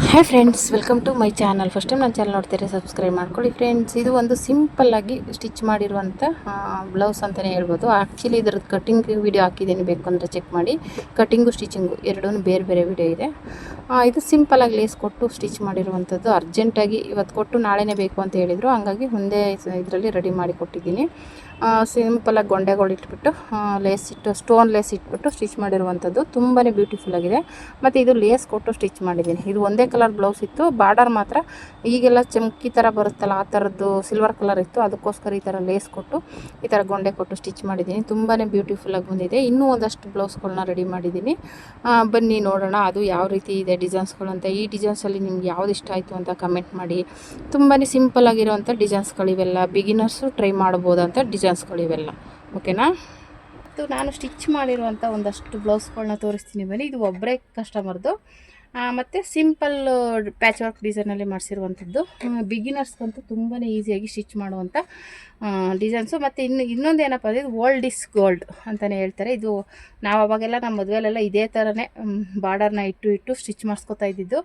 Hi friends, welcome to my channel. First time ನನ್ನ channel ನೋಡ್ತೀರಾ, subscribe ಮಾಡ್ಕೊಳ್ಳಿ friends. ಇದು ಒಂದು ಸಿಂಪಲ್ಲಾಗಿ ಸ್ಟಿಚ್ ಮಾಡಿರುವಂಥ ಬ್ಲೌಸ್ ಅಂತಲೇ ಹೇಳ್ಬೋದು. ಆ್ಯಕ್ಚುಲಿ ಇದ್ರದ್ದು ಕಟ್ಟಿಂಗ್ ವಿಡಿಯೋ ಹಾಕಿದ್ದೀನಿ, ಬೇಕು ಅಂದರೆ ಚೆಕ್ ಮಾಡಿ. ಕಟ್ಟಿಂಗು ಸ್ಟಿಚಿಂಗು ಎರಡೂ ಬೇರೆ ಬೇರೆ ವಿಡಿಯೋ ಇದೆ. ಇದು ಸಿಂಪಲ್ಲಾಗಿ ಲೇಸ್ ಕೊಟ್ಟು ಸ್ಟಿಚ್ ಮಾಡಿರುವಂಥದ್ದು. ಅರ್ಜೆಂಟಾಗಿ ಇವತ್ತು ಕೊಟ್ಟು ನಾಳೆನೇ ಬೇಕು ಅಂತ ಹೇಳಿದರು, ಹಂಗಾಗಿ ಮುಂದೆ ಇದರಲ್ಲಿ ರೆಡಿ ಮಾಡಿ ಕೊಟ್ಟಿದ್ದೀನಿ. ಸಿಂಪಲಾಗಿ ಗೊಂಡೆಗಳು ಇಟ್ಬಿಟ್ಟು ಲೇಸ್ ಇಟ್ಟು, ಸ್ಟೋನ್ ಲೇಸ್ ಇಟ್ಬಿಟ್ಟು ಸ್ಟಿಚ್ ಮಾಡಿರುವಂಥದ್ದು. ತುಂಬಾ ಬ್ಯೂಟಿಫುಲ್ಲಾಗಿದೆ. ಮತ್ತು ಇದು ಲೇಸ್ ಕೊಟ್ಟು ಸ್ಟಿಚ್ ಮಾಡಿದ್ದೀನಿ. ಇದು ಒಂದೇ ಕಲರ್ ಬ್ಲೌಸ್ ಇತ್ತು, ಬಾರ್ಡರ್ ಮಾತ್ರ ಈಗೆಲ್ಲ ಚಮಕಿ ಥರ ಬರುತ್ತಲ್ಲ ಆ ಥರದ್ದು ಸಿಲ್ವರ್ ಕಲರ್ ಇತ್ತು. ಅದಕ್ಕೋಸ್ಕರ ಈ ಥರ ಲೇಸ್ ಕೊಟ್ಟು ಈ ಥರ ಗೊಂಡೆ ಕೊಟ್ಟು ಸ್ಟಿಚ್ ಮಾಡಿದ್ದೀನಿ. ತುಂಬಾ ಬ್ಯೂಟಿಫುಲ್ಲಾಗಿ ಬಂದಿದೆ. ಇನ್ನೂ ಒಂದಷ್ಟು ಬ್ಲೌಸ್ಗಳನ್ನ ರೆಡಿ ಮಾಡಿದ್ದೀನಿ. ಬನ್ನಿ ನೋಡೋಣ ಅದು ಯಾವ ರೀತಿ ಇದೆ ಡಿಸೈನ್ಸ್ಗಳು ಅಂತ. ಈ ಡಿಸೈನ್ಸಲ್ಲಿ ನಿಮ್ಗೆ ಯಾವ್ದು ಇಷ್ಟ ಆಯಿತು ಅಂತ ಕಮೆಂಟ್ ಮಾಡಿ. ತುಂಬಾ ಸಿಂಪಲ್ಲಾಗಿರೋವಂಥ ಡಿಸೈನ್ಸ್ಗಳಿವೆಲ್ಲ, ಬಿಗಿನರ್ಸು ಟ್ರೈ ಮಾಡ್ಬೋದಂಥ ಡಿಸೈನ್ಸ್ಗಳಿವೆಲ್ಲ. ಓಕೆನಾ? ಇದು ನಾನು ಸ್ಟಿಚ್ ಮಾಡಿರುವಂಥ ಒಂದಷ್ಟು ಬ್ಲೌಸ್ಗಳನ್ನ ತೋರಿಸ್ತೀನಿ ಬನ್ನಿ. ಇದು ಒಬ್ಬರೇ ಕಸ್ಟಮರ್ದು, ಮತ್ತು ಸಿಂಪಲ್ ಪ್ಯಾಚ್ ವರ್ಕ್ ಡಿಸೈನಲ್ಲಿ ಮಾಡಿಸಿರುವಂಥದ್ದು. ಬಿಗಿನರ್ಸ್ಗಂತೂ ತುಂಬಾ ಈಸಿಯಾಗಿ ಸ್ಟಿಚ್ ಮಾಡುವಂಥ ಡಿಸೈನ್ಸು. ಮತ್ತು ಇನ್ನೊಂದು ಏನಪ್ಪ ಅಂದರೆ, ಇದು ಓಲ್ಡ್ ಇಸ್ ಗೋಲ್ಡ್ ಅಂತಲೇ ಹೇಳ್ತಾರೆ. ಇದು ನಾವು ಅವಾಗೆಲ್ಲ ನಮ್ಮ ಮದುವೆಲೆಲ್ಲ ಇದೇ ಥರನೇ ಬಾರ್ಡರ್ನ ಇಟ್ಟು ಸ್ಟಿಚ್ ಮಾಡಿಸ್ಕೊತಾ ಇದ್ದಿದ್ದು.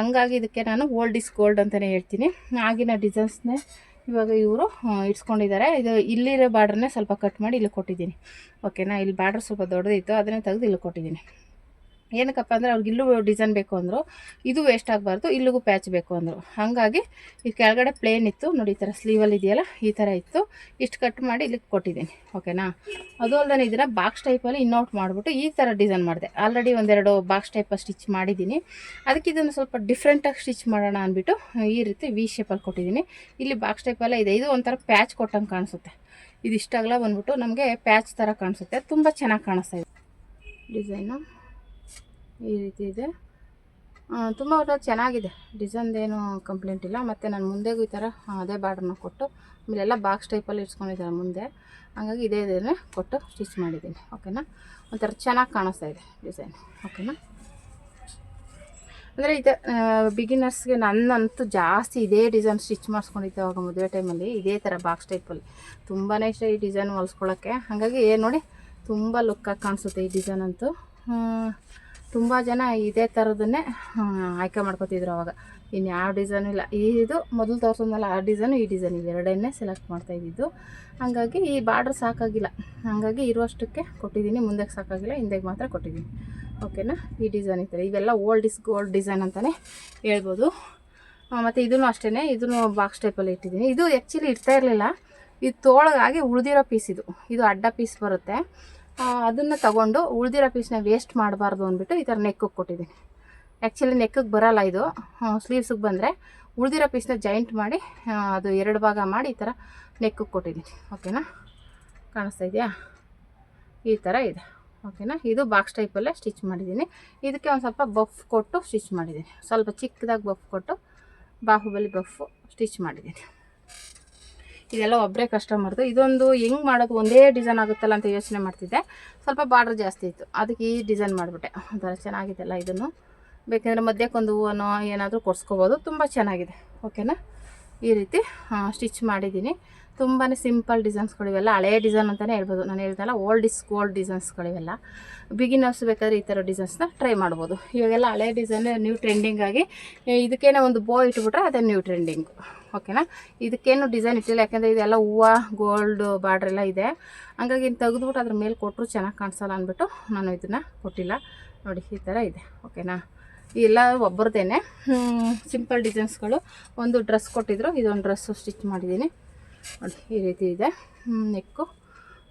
ಹಂಗಾಗಿ ಇದಕ್ಕೆ ನಾನು ಓಲ್ಡ್ ಇಸ್ ಗೋಲ್ಡ್ ಅಂತಲೇ ಹೇಳ್ತೀನಿ. ಆಗಿನ ಡಿಸೈನ್ಸ್ನೇ ಇವಾಗ ಇವರು ಇಟ್ಸ್ಕೊಂಡಿದ್ದಾರೆ. ಇದು ಇಲ್ಲಿರೋ ಬಾರ್ಡ್ರನ್ನೇ ಸ್ವಲ್ಪ ಕಟ್ ಮಾಡಿ ಇಲ್ಲಿ ಕೊಟ್ಟಿದ್ದೀನಿ. ಓಕೆನಾ? ಇಲ್ಲಿ ಬಾರ್ಡ್ರ್ ಸ್ವಲ್ಪ ದೊಡ್ಡದಿತ್ತು, ಅದನ್ನೇ ತೆಗೆದು ಇಲ್ಲಿ ಕೊಟ್ಟಿದ್ದೀನಿ. ಏನಕ್ಕಪ್ಪ ಅಂದರೆ ಅವ್ರಿಗೆ ಇಲ್ಲೂ ಡಿಸೈನ್ ಬೇಕು ಅಂದರು, ಇದು ವೇಸ್ಟ್ ಆಗಬಾರ್ದು, ಇಲ್ಲಿಗೂ ಪ್ಯಾಚ್ ಬೇಕು ಅಂದರು. ಹಾಗಾಗಿ ಈ ಕೆಳಗಡೆ ಪ್ಲೇನ್ ಇತ್ತು ನೋಡಿ, ಈ ಥರ ಸ್ಲೀವಲ್ಲಿ ಇದೆಯಲ್ಲ ಈ ಥರ ಇತ್ತು. ಇಷ್ಟು ಕಟ್ ಮಾಡಿ ಇಲ್ಲಿಗೆ ಕೊಟ್ಟಿದ್ದೀನಿ. ಓಕೆನಾ? ಅದು ಅಲ್ಲದೆ ಇದನ್ನು ಬಾಕ್ಸ್ ಟೈಪಲ್ಲಿ ಇನ್ನೌಟ್ ಮಾಡಿಬಿಟ್ಟು ಈ ಥರ ಡಿಸೈನ್ ಮಾಡಿದೆ. ಆಲ್ರೆಡಿ ಒಂದೆರಡು ಬಾಕ್ಸ್ ಟೈಪಲ್ಲಿ ಸ್ಟಿಚ್ ಮಾಡಿದ್ದೀನಿ. ಅದಕ್ಕೆ ಇದನ್ನು ಸ್ವಲ್ಪ ಡಿಫ್ರೆಂಟಾಗಿ ಸ್ಟಿಚ್ ಮಾಡೋಣ ಅಂದ್ಬಿಟ್ಟು ಈ ರೀತಿ ವಿ ಶೇಪಲ್ಲಿ ಕೊಟ್ಟಿದ್ದೀನಿ. ಇಲ್ಲಿ ಬಾಕ್ಸ್ ಟೈಪಲ್ಲೇ ಇದೆ. ಇದು ಒಂಥರ ಪ್ಯಾಚ್ ಕೊಟ್ಟಂಗೆ ಕಾಣಿಸುತ್ತೆ. ಇದಿಷ್ಟಾಗಲ ಬಂದ್ಬಿಟ್ಟು ನಮಗೆ ಪ್ಯಾಚ್ ಥರ ಕಾಣಿಸುತ್ತೆ. ತುಂಬ ಚೆನ್ನಾಗಿ ಕಾಣಿಸ್ತಾ ಇದೆ ಡಿಸೈನು. ಈ ರೀತಿ ಇದೆ. ತುಂಬ ಚೆನ್ನಾಗಿದೆ. ಡಿಸೈನ್ದೇನು ಕಂಪ್ಲೇಂಟ್ ಇಲ್ಲ. ಮತ್ತು ನಾನು ಮುಂದೆಗೂ ಈ ಥರ ಅದೇ ಬಾರ್ಡ್ರನ್ನ ಕೊಟ್ಟು ಆಮೇಲೆಲ್ಲ ಬಾಕ್ಸ್ ಟೈಪಲ್ಲಿ ಇಟ್ಸ್ಕೊಂಡಿದ್ದಾರೆ ಮುಂದೆ. ಹಾಗಾಗಿ ಇದೇ ಕೊಟ್ಟು ಸ್ಟಿಚ್ ಮಾಡಿದ್ದೀನಿ. ಓಕೆನಾ? ಒಂಥರ ಚೆನ್ನಾಗಿ ಕಾಣಿಸ್ತಾ ಇದೆ ಡಿಸೈನ್. ಓಕೆನಾ? ಅಂದರೆ ಇದು ಬಿಗಿನರ್ಸ್ಗೆ ನನ್ನಂತೂ ಜಾಸ್ತಿ ಇದೇ ಡಿಸೈನ್ ಸ್ಟಿಚ್ ಮಾಡಿಸ್ಕೊಂಡಿದ್ದೆ ಅವಾಗ ಮದುವೆ ಟೈಮಲ್ಲಿ. ಇದೇ ಥರ ಬಾಕ್ಸ್ ಟೈಪಲ್ಲಿ ತುಂಬಾ ಇಷ್ಟ ಈ ಡಿಸೈನ್ ಹೊಲಿಸ್ಕೊಳ್ಳೋಕ್ಕೆ. ಹಾಗಾಗಿ ನೋಡಿ ತುಂಬ ಲುಕ್ಕಾಗಿ ಕಾಣಿಸುತ್ತೆ ಈ ಡಿಸೈನ್ ಅಂತೂ. ತುಂಬ ಜನ ಇದೇ ಥರದನ್ನೇ ಆಯ್ಕೆ ಮಾಡ್ಕೊತಿದ್ರು ಅವಾಗ. ಇನ್ನು ಯಾವ ಡಿಸೈನು ಇಲ್ಲ. ಇದು ಮೊದಲು ತೋರಿಸೋದ್ನಲ್ಲ ಆ ಡಿಸೈನು, ಈ ಡಿಸೈನ್ ಇವೆರಡನ್ನೇ ಸೆಲೆಕ್ಟ್ ಮಾಡ್ತಾಯಿದ್ದು. ಹಾಗಾಗಿ ಈ ಬಾರ್ಡ್ರ್ ಸಾಕಾಗಿಲ್ಲ, ಹಾಗಾಗಿ ಇರುವಷ್ಟಕ್ಕೆ ಕೊಟ್ಟಿದ್ದೀನಿ. ಮುಂದಕ್ಕೆ ಸಾಕಾಗಿಲ್ಲ, ಹಿಂದೆಗೆ ಮಾತ್ರ ಕೊಟ್ಟಿದ್ದೀನಿ. ಓಕೆನಾ? ಈ ಡಿಸೈನ್ ಇರ್ತಾರೆ. ಇವೆಲ್ಲ ಓಲ್ಡ್ ಇಸ್ ಗೋಲ್ಡ್ ಡಿಸೈನ್ ಅಂತಲೇ ಹೇಳ್ಬೋದು. ಮತ್ತು ಇದೂ ಅಷ್ಟೇ, ಇದೂ ಬಾಕ್ಸ್ ಟೈಪಲ್ಲಿ ಇಟ್ಟಿದ್ದೀನಿ. ಇದು ಆ್ಯಕ್ಚುಲಿ ಇಡ್ತಾ ಇರಲಿಲ್ಲ, ಇದು ತೋಳಗಾಗಿ ಉಳಿದಿರೋ ಪೀಸ್. ಇದು ಅಡ್ಡ ಪೀಸ್ ಬರುತ್ತೆ, ಅದನ್ನು ತಗೊಂಡು ಉಳಿದಿರೋ ಪೀಸ್ನ ವೇಸ್ಟ್ ಮಾಡಬಾರ್ದು ಅಂದ್ಬಿಟ್ಟು ಈ ಥರ ನೆಕ್ಕಿಗೆ ಕೊಟ್ಟಿದ್ದೀನಿ. ಆ್ಯಕ್ಚುಲಿ ನೆಕ್ಕಿಗೆ ಬರೋಲ್ಲ ಇದು, ಸ್ಲೀವ್ಸಿಗೆ ಬಂದರೆ ಉಳಿದಿರೋ ಪೀಸ್ನ ಜಾಯಿಂಟ್ ಮಾಡಿ ಅದು ಎರಡು ಭಾಗ ಮಾಡಿ ಈ ಥರ ನೆಕ್ಕಿಗೆ ಕೊಟ್ಟಿದ್ದೀನಿ. ಓಕೆನಾ? ಕಾಣಿಸ್ತಾ ಇದೆಯಾ? ಈ ಥರ ಇದೆ. ಓಕೆನಾ? ಇದು ಬಾಕ್ಸ್ ಟೈಪಲ್ಲೇ ಸ್ಟಿಚ್ ಮಾಡಿದ್ದೀನಿ. ಇದಕ್ಕೆ ಒಂದು ಸ್ವಲ್ಪ ಬಫ್ ಕೊಟ್ಟು ಸ್ಟಿಚ್ ಮಾಡಿದ್ದೀನಿ. ಸ್ವಲ್ಪ ಚಿಕ್ಕದಾಗಿ ಬಫ್ ಕೊಟ್ಟು ಬಾಹುಬಲಿ ಬಫ್ಫು ಸ್ಟಿಚ್ ಮಾಡಿದ್ದೀನಿ. ಇದೆಲ್ಲ ಒಬ್ಬರೇ ಕಸ್ಟಮರ್ದು. ಇದೊಂದು ಹೆಂಗೆ ಮಾಡೋದು, ಒಂದೇ ಡಿಸೈನ್ ಆಗುತ್ತಲ್ಲ ಅಂತ ಯೋಚನೆ ಮಾಡ್ತಿದ್ದೆ. ಸ್ವಲ್ಪ ಬಾರ್ಡ್ರ್ ಜಾಸ್ತಿ ಇತ್ತು, ಅದಕ್ಕೆ ಈ ಡಿಸೈನ್ ಮಾಡಿಬಿಟ್ಟೆ. ಒಂಥರ ಚೆನ್ನಾಗಿದೆಲ್ಲ. ಇದನ್ನು ಬೇಕೆಂದರೆ ಮಧ್ಯಕ್ಕೊಂದು ಹೂವನೋ ಏನಾದರೂ ಕೊಡ್ಸ್ಕೊಬೋದು. ತುಂಬ ಚೆನ್ನಾಗಿದೆ. ಓಕೆನಾ? ಈ ರೀತಿ ಸ್ಟಿಚ್ ಮಾಡಿದ್ದೀನಿ. ತುಂಬಾ ಸಿಂಪಲ್ ಡಿಸೈನ್ಸ್ಗಳಿವೆಲ್ಲ. ಹಳೇ ಡಿಸೈನ್ ಅಂತಲೇ ಹೇಳ್ಬೋದು. ನಾನು ಹೇಳ್ದಲ್ಲ, ಓಲ್ಡ್ ಇಸ್ ಗೋಲ್ಡ್ ಡಿಸೈನ್ಸ್ಗಳಿವೆಲ್ಲ. ಬಿಗಿನರ್ಸ್ ಬೇಕಾದರೆ ಈ ಥರ ಡಿಸೈನ್ಸ್ನ ಟ್ರೈ ಮಾಡ್ಬೋದು. ಇವಾಗೆಲ್ಲ ಹಳೇ ಡಿಸೈನ್ ನ್ಯೂ ಟ್ರೆಂಡಿಂಗಾಗಿ ಇದಕ್ಕೇನೋ ಒಂದು ಬೋ ಇಟ್ಬಿಟ್ರೆ ಅದೇ ನ್ಯೂ ಟ್ರೆಂಡಿಂಗು. ಓಕೆನಾ? ಇದಕ್ಕೇನು ಡಿಸೈನ್ ಇಟ್ಟಿಲ್ಲ, ಯಾಕೆಂದರೆ ಇದೆಲ್ಲ ಹೂವು ಗೋಲ್ಡ್ ಬಾರ್ಡ್ರೆಲ್ಲ ಇದೆ. ಹಂಗಾಗಿ ಇನ್ನು ತೆಗೆದ್ಬಿಟ್ಟು ಅದ್ರ ಮೇಲೆ ಕೊಟ್ಟರು ಚೆನ್ನಾಗಿ ಕಾಣಿಸಲ್ಲ ಅಂದ್ಬಿಟ್ಟು ನಾನು ಇದನ್ನು ಕೊಟ್ಟಿಲ್ಲ. ನೋಡಿ ಈ ಥರ ಇದೆ. ಓಕೆನಾ? ಎಲ್ಲ ಒಬ್ಬರದೇನೆ ಸಿಂಪಲ್ ಡಿಸೈನ್ಸ್ಗಳು. ಒಂದು ಡ್ರೆಸ್ ಕೊಟ್ಟಿದ್ರು, ಇದೊಂದು ಡ್ರೆಸ್ಸು ಸ್ಟಿಚ್ ಮಾಡಿದ್ದೀನಿ. ನೋಡಿ ಈ ರೀತಿ ಇದೆ. ನೆಕ್ಕು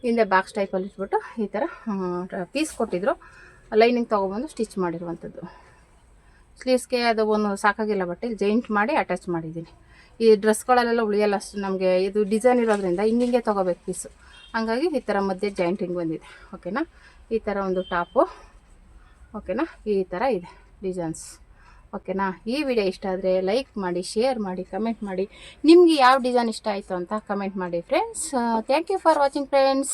ಹಿಂದೆ ಬಾಕ್ಸ್ ಟೈಪಲ್ಲಿ ಇಟ್ಬಿಟ್ಟು ಈ ಥರ ಪೀಸ್ ಕೊಟ್ಟಿದ್ರು, ಲೈನಿಂಗ್ ತೊಗೊಬಂದು ಸ್ಟಿಚ್ ಮಾಡಿರುವಂಥದ್ದು. ಸ್ಲೀವ್ಸ್ಗೆ ಅದು ಒಂದು ಸಾಕಾಗಿಲ್ಲ, ಬಟ್ಟೆ ಜಾಯಿಂಟ್ ಮಾಡಿ ಅಟ್ಯಾಚ್ ಮಾಡಿದ್ದೀನಿ. ಈ ಡ್ರೆಸ್ಗಳಲ್ಲೆಲ್ಲ ಉಳಿಯಲ್ಲ ಅಷ್ಟು ನಮಗೆ. ಇದು ಡಿಸೈನ್ ಇರೋದ್ರಿಂದ ಹಿಂಗೆ ತೊಗೋಬೇಕು ಪೀಸು. ಹಾಗಾಗಿ ಈ ಥರ ಮಧ್ಯೆ ಜಾಯಿಂಟಿಂಗ್ ಬಂದಿದೆ. ಓಕೆನಾ? ಈ ಥರ ಒಂದು ಟಾಪು. ಓಕೆನಾ? ಈ ಥರ ಇದೆ ಡಿಸೈನ್ಸ್. ಓಕೆನಾ? ಈ ವಿಡಿಯೋ ಇಷ್ಟ ಆದರೆ ಲೈಕ್ ಮಾಡಿ, ಶೇರ್ ಮಾಡಿ, ಕಮೆಂಟ್ ಮಾಡಿ. ನಿಮಗೆ ಯಾವ ಡಿಸೈನ್ ಇಷ್ಟ ಆಯಿತು ಅಂತ ಕಮೆಂಟ್ ಮಾಡಿ friends. Thank you for watching friends.